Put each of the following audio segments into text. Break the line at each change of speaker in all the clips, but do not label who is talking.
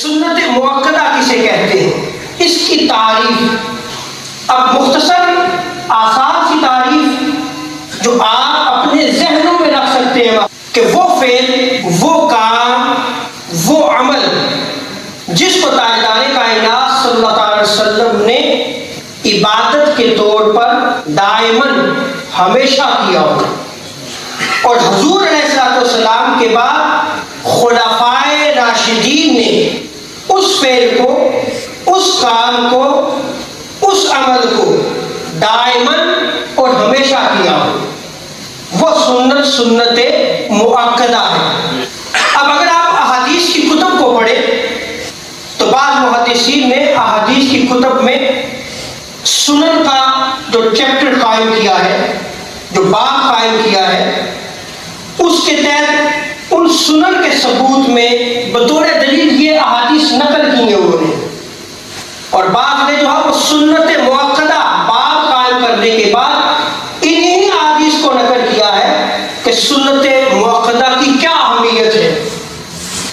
سنت مؤکدہ کسے کہتے ہیں، اس کی تعریف اب مختصر آسان سی تعریف جو آپ اپنے ذہنوں میں رکھ سکتے ہیں کہ وہ فعل، وہ کام، وہ عمل جس کو تاجدار کائنات صلی اللہ علیہ وسلم نے عبادت کے طور پر دائماً ہمیشہ کیا ہو، اور حضور علیہ السلام کے بعد خلفائے راشدین نے اس فعل کو، اس کام کو، اس عمل کو دائماً اور ہمیشہ کیا ہو، وہ سنت مؤکدہ ہے۔ اب اگر آپ احادیث کی کتب کو پڑھیں تو بعض محدثین نے احادیث کی کتب میں سنن کا جو چیپٹر قائم کیا ہے، جو باب قائم کیا ہے، اس کے تحت ان سنن کے ثبوت میں بطور دلیل یہ احادیث نقل کی ہیں انہوں نے، اور بعض نے جو ہے وہ سنت مؤکدہ باب قائم کرنے کے بعد انہی احادیث کو نقل کیا ہے کہ سنت مؤکدہ کی کیا اہمیت ہے۔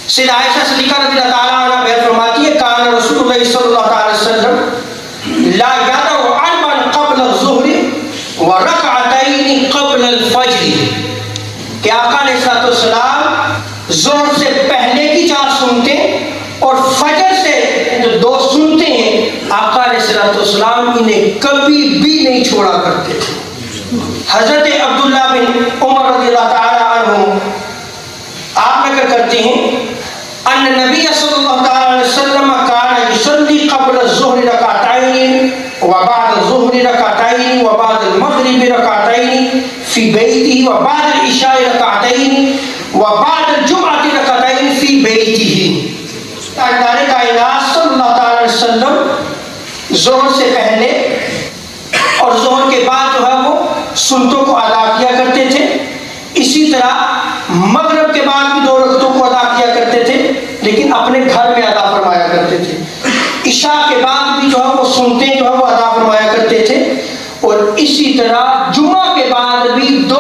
سیدہ عائشہ صدیقہ رضی اللہ تعالیٰ عنہ بیان فرماتی ہے کان رسول اللہ صلی اللہ علیہ وسلم لا یدع علما قبل الظہر ورکعتین قبل الفجر، کہ آقا علیہ السلام ظہر سے پہلے کی 4 سنتیں اور فجر سے جو 2 سنتیں ہیں آقا علیہ السلام انہیں کبھی بھی نہیں چھوڑا کرتے تھے۔ حضرت عبداللہ بن عمر رضی اللہ تعالی عنہ آپ نقل کرتے ہیں ان نبی صلی اللہ علیہ وسلم کان یصلی قبل الظہر رکعتین وبعد الظہر رکعتین وبعد المغرب رکعتین فی بیتہ وبعد العشاء رکعتین وبعد الجمعہ رکعتین فی بیتہ۔ تاجدار کائنات صلی اللہ علیہ وسلم ظہر سے پہلے اور ظہر کے بعد جو ہے وہ سنتوں کو ادا کیا کرتے تھے، اسی طرح مغرب کے بعد بھی 2 رکعتوں کو ادا کیا کرتے تھے لیکن اپنے گھر میں ادا فرمایا کرتے تھے، عشاء کے بعد بھی جو ہے وہ سنتیں جو ہے وہ ادا فرمایا کرتے تھے، اور اسی طرح جمعہ کے بعد بھی 2